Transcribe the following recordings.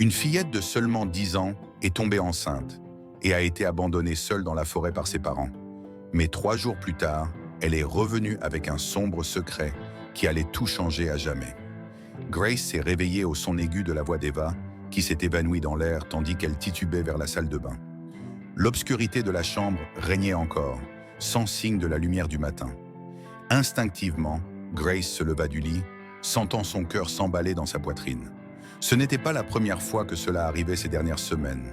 Une fillette de seulement 10 ans est tombée enceinte et a été abandonnée seule dans la forêt par ses parents. Mais 3 jours plus tard, elle est revenue avec un sombre secret qui allait tout changer à jamais. Grace s'est réveillée au son aigu de la voix d'Eva, qui s'est évanouie dans l'air tandis qu'elle titubait vers la salle de bain. L'obscurité de la chambre régnait encore, sans signe de la lumière du matin. Instinctivement, Grace se leva du lit, sentant son cœur s'emballer dans sa poitrine. Ce n'était pas la première fois que cela arrivait ces dernières semaines.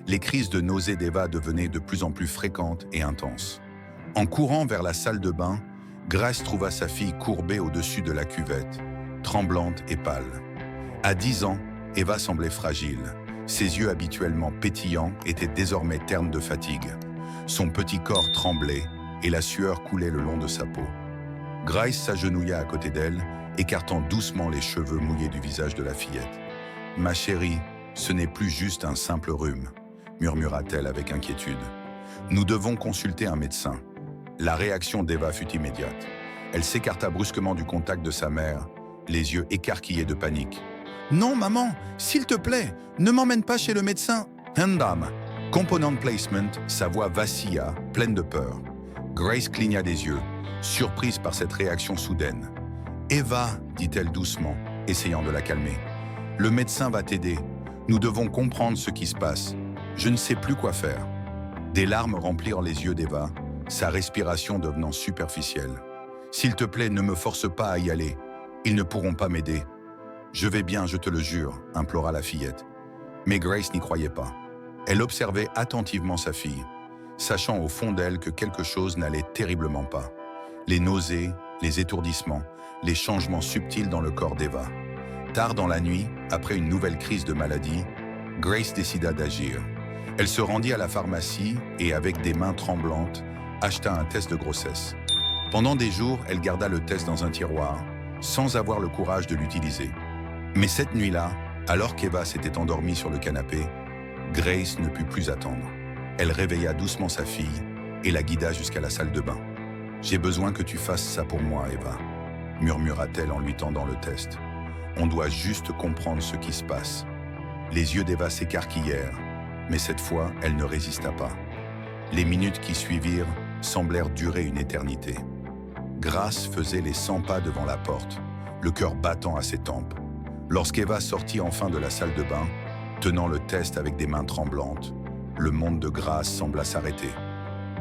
Les crises de nausées d'Eva devenaient de plus en plus fréquentes et intenses. En courant vers la salle de bain, Grace trouva sa fille courbée au-dessus de la cuvette, tremblante et pâle. À 10 ans, Eva semblait fragile. Ses yeux habituellement pétillants étaient désormais ternes de fatigue. Son petit corps tremblait et la sueur coulait le long de sa peau. Grace s'agenouilla à côté d'elle, écartant doucement les cheveux mouillés du visage de la fillette. « Ma chérie, ce n'est plus juste un simple rhume », murmura-t-elle avec inquiétude. « Nous devons consulter un médecin. » La réaction d'Eva fut immédiate. Elle s'écarta brusquement du contact de sa mère, les yeux écarquillés de panique. « Non, maman, s'il te plaît, ne m'emmène pas chez le médecin. »« Handam !» Component placement, sa voix vacilla, pleine de peur. Grace cligna des yeux, surprise par cette réaction soudaine. « Eva, dit-elle doucement, essayant de la calmer. Le médecin va t'aider. Nous devons comprendre ce qui se passe. Je ne sais plus quoi faire. » Des larmes remplirent les yeux d'Eva, sa respiration devenant superficielle. « S'il te plaît, ne me force pas à y aller. Ils ne pourront pas m'aider. »« Je vais bien, je te le jure, » implora la fillette. Mais Grace n'y croyait pas. Elle observait attentivement sa fille, sachant au fond d'elle que quelque chose n'allait terriblement pas. Les nausées, les étourdissements, les changements subtils dans le corps d'Eva. Tard dans la nuit, après une nouvelle crise de maladie, Grace décida d'agir. Elle se rendit à la pharmacie et, avec des mains tremblantes, acheta un test de grossesse. Pendant des jours, elle garda le test dans un tiroir, sans avoir le courage de l'utiliser. Mais cette nuit-là, alors qu'Eva s'était endormie sur le canapé, Grace ne put plus attendre. Elle réveilla doucement sa fille et la guida jusqu'à la salle de bain. « J'ai besoin que tu fasses ça pour moi, Eva, » murmura-t-elle en lui tendant le test. « On doit juste comprendre ce qui se passe. » Les yeux d'Eva s'écarquillèrent, mais cette fois, elle ne résista pas. Les minutes qui suivirent semblèrent durer une éternité. Grace faisait les 100 pas devant la porte, le cœur battant à ses tempes. Lorsqu'Eva sortit enfin de la salle de bain, tenant le test avec des mains tremblantes, le monde de Grace sembla s'arrêter.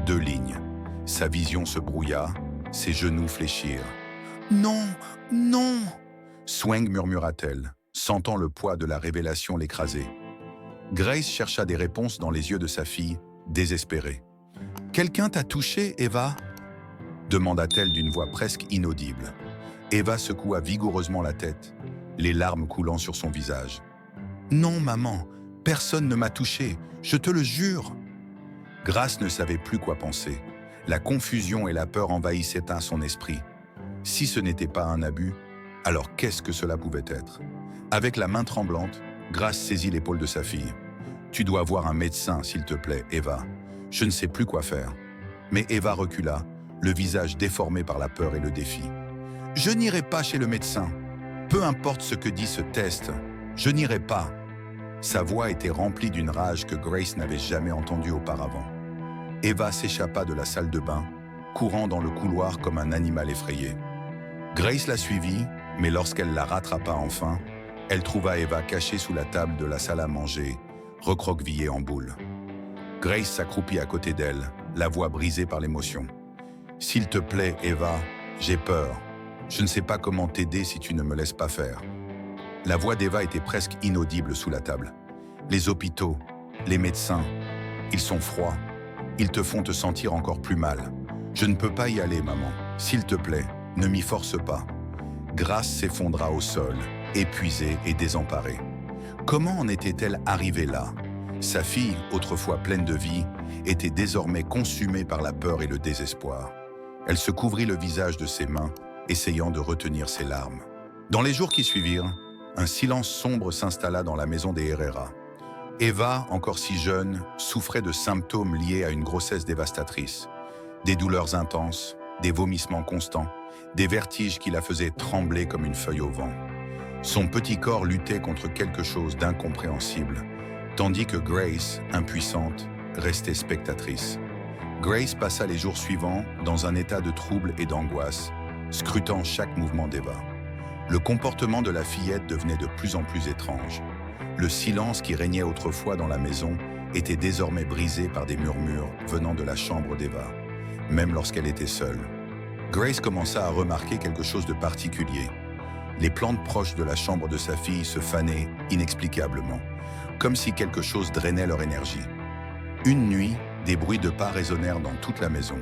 2 lignes. Sa vision se brouilla, ses genoux fléchirent. « Non, non !» Swing murmura-t-elle, sentant le poids de la révélation l'écraser. Grace chercha des réponses dans les yeux de sa fille, désespérée. « Quelqu'un t'a touché, Eva ?» demanda-t-elle d'une voix presque inaudible. Eva secoua vigoureusement la tête, les larmes coulant sur son visage. « Non, maman, personne ne m'a touché, je te le jure !» Grace ne savait plus quoi penser. La confusion et la peur envahissaient son esprit. Si ce n'était pas un abus, alors qu'est-ce que cela pouvait être? Avec la main tremblante, Grace saisit l'épaule de sa fille. « Tu dois voir un médecin, s'il te plaît, Eva. Je ne sais plus quoi faire. » Mais Eva recula, le visage déformé par la peur et le défi. « Je n'irai pas chez le médecin. Peu importe ce que dit ce test, je n'irai pas. » Sa voix était remplie d'une rage que Grace n'avait jamais entendue auparavant. Eva s'échappa de la salle de bain, courant dans le couloir comme un animal effrayé. Grace la suivit, mais lorsqu'elle la rattrapa enfin, elle trouva Eva cachée sous la table de la salle à manger, recroquevillée en boule. Grace s'accroupit à côté d'elle, la voix brisée par l'émotion. « S'il te plaît, Eva, j'ai peur. Je ne sais pas comment t'aider si tu ne me laisses pas faire. » La voix d'Eva était presque inaudible sous la table. « Les hôpitaux, les médecins, ils sont froids. Ils te font te sentir encore plus mal. Je ne peux pas y aller, maman. S'il te plaît, ne m'y force pas. » Grace s'effondra au sol, épuisée et désemparée. Comment en était-elle arrivée là? Sa fille, autrefois pleine de vie, était désormais consumée par la peur et le désespoir. Elle se couvrit le visage de ses mains, essayant de retenir ses larmes. Dans les jours qui suivirent, un silence sombre s'installa dans la maison des Herrera. Eva, encore si jeune, souffrait de symptômes liés à une grossesse dévastatrice. Des douleurs intenses, des vomissements constants, des vertiges qui la faisaient trembler comme une feuille au vent. Son petit corps luttait contre quelque chose d'incompréhensible, tandis que Grace, impuissante, restait spectatrice. Grace passa les jours suivants dans un état de trouble et d'angoisse, scrutant chaque mouvement d'Eva. Le comportement de la fillette devenait de plus en plus étrange. Le silence qui régnait autrefois dans la maison était désormais brisé par des murmures venant de la chambre d'Eva, même lorsqu'elle était seule. Grace commença à remarquer quelque chose de particulier. Les plantes proches de la chambre de sa fille se fanaient inexplicablement, comme si quelque chose drainait leur énergie. Une nuit, des bruits de pas résonnèrent dans toute la maison.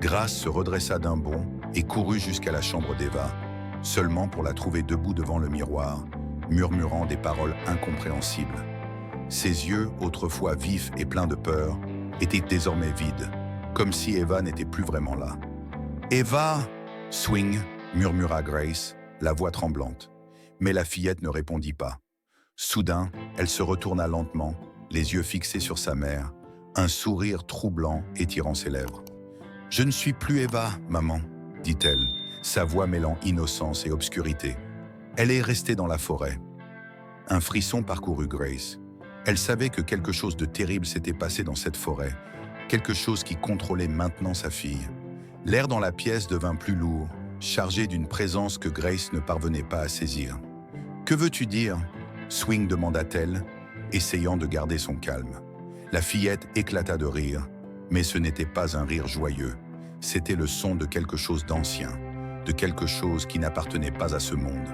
Grace se redressa d'un bond et courut jusqu'à la chambre d'Eva, seulement pour la trouver debout devant le miroir, murmurant des paroles incompréhensibles. Ses yeux, autrefois vifs et pleins de peur, étaient désormais vides, comme si Eva n'était plus vraiment là. « Eva !» Swing, murmura Grace, la voix tremblante. Mais la fillette ne répondit pas. Soudain, elle se retourna lentement, les yeux fixés sur sa mère, un sourire troublant étirant ses lèvres. « Je ne suis plus Eva, maman, » dit-elle, sa voix mêlant innocence et obscurité. Elle est restée dans la forêt. Un frisson parcourut Grace. Elle savait que quelque chose de terrible s'était passé dans cette forêt, quelque chose qui contrôlait maintenant sa fille. L'air dans la pièce devint plus lourd, chargé d'une présence que Grace ne parvenait pas à saisir. « Que veux-tu dire ?» Swing demanda-t-elle, essayant de garder son calme. La fillette éclata de rire, mais ce n'était pas un rire joyeux. C'était le son de quelque chose d'ancien, de quelque chose qui n'appartenait pas à ce monde.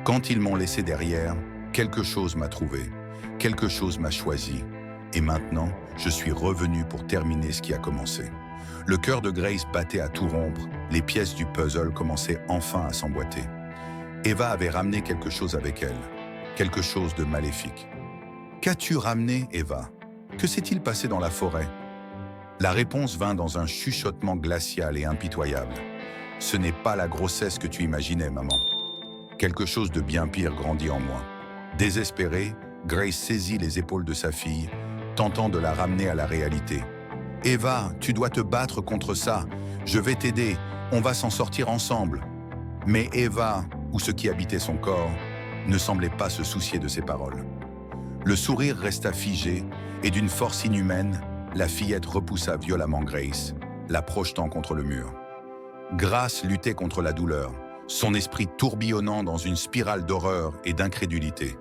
Quand ils m'ont laissé derrière, quelque chose m'a trouvé, quelque chose m'a choisi. Et maintenant, je suis revenu pour terminer ce qui a commencé. Le cœur de Grace battait à tout rompre, les pièces du puzzle commençaient enfin à s'emboîter. Eva avait ramené quelque chose avec elle, quelque chose de maléfique. « Qu'as-tu ramené, Eva ? Que s'est-il passé dans la forêt ?» La réponse vint dans un chuchotement glacial et impitoyable. « Ce n'est pas la grossesse que tu imaginais, maman. » Quelque chose de bien pire grandit en moi. Désespérée, Grace saisit les épaules de sa fille, tentant de la ramener à la réalité. « Eva, tu dois te battre contre ça. Je vais t'aider. On va s'en sortir ensemble. » Mais Eva, ou ce qui habitait son corps, ne semblait pas se soucier de ses paroles. Le sourire resta figé et d'une force inhumaine, la fillette repoussa violemment Grace, la projetant contre le mur. Grace luttait contre la douleur, son esprit tourbillonnant dans une spirale d'horreur et d'incrédulité.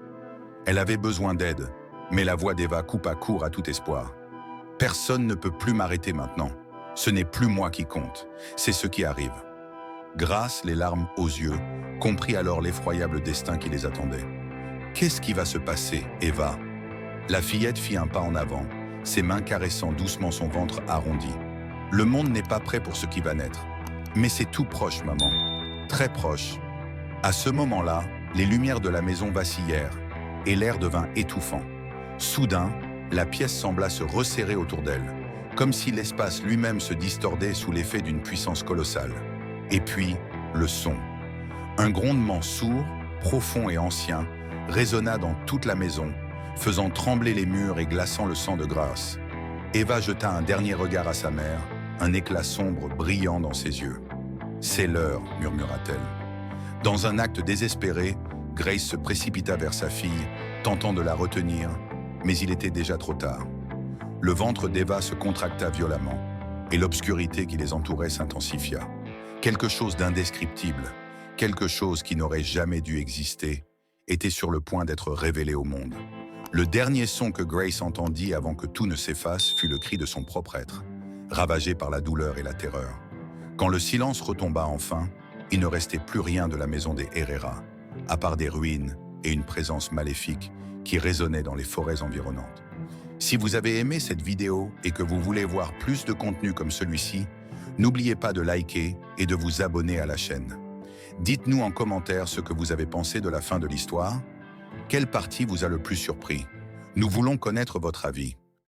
Elle avait besoin d'aide, mais la voix d'Eva coupa court à tout espoir. « Personne ne peut plus m'arrêter maintenant. Ce n'est plus moi qui compte, c'est ce qui arrive. » Grace, les larmes aux yeux, comprit alors l'effroyable destin qui les attendait. « Qu'est-ce qui va se passer, Eva ?» La fillette fit un pas en avant, ses mains caressant doucement son ventre arrondi. « Le monde n'est pas prêt pour ce qui va naître. Mais c'est tout proche, maman. Très proche. » À ce moment-là, les lumières de la maison vacillèrent et l'air devint étouffant. Soudain, la pièce sembla se resserrer autour d'elle, comme si l'espace lui-même se distordait sous l'effet d'une puissance colossale. Et puis, le son. Un grondement sourd, profond et ancien, résonna dans toute la maison, faisant trembler les murs et glaçant le sang de Grace. Eva jeta un dernier regard à sa mère, un éclat sombre brillant dans ses yeux. « C'est l'heure », murmura-t-elle. Dans un acte désespéré, Grace se précipita vers sa fille, tentant de la retenir, mais il était déjà trop tard. Le ventre d'Eva se contracta violemment, et l'obscurité qui les entourait s'intensifia. Quelque chose d'indescriptible, quelque chose qui n'aurait jamais dû exister, était sur le point d'être révélé au monde. Le dernier son que Grace entendit avant que tout ne s'efface fut le cri de son propre être, ravagé par la douleur et la terreur. Quand le silence retomba enfin, il ne restait plus rien de la maison des Herrera, à part des ruines et une présence maléfique qui résonnait dans les forêts environnantes. Si vous avez aimé cette vidéo et que vous voulez voir plus de contenu comme celui-ci, n'oubliez pas de liker et de vous abonner à la chaîne. Dites-nous en commentaire ce que vous avez pensé de la fin de l'histoire. Quelle partie vous a le plus surpris? Nous voulons connaître votre avis.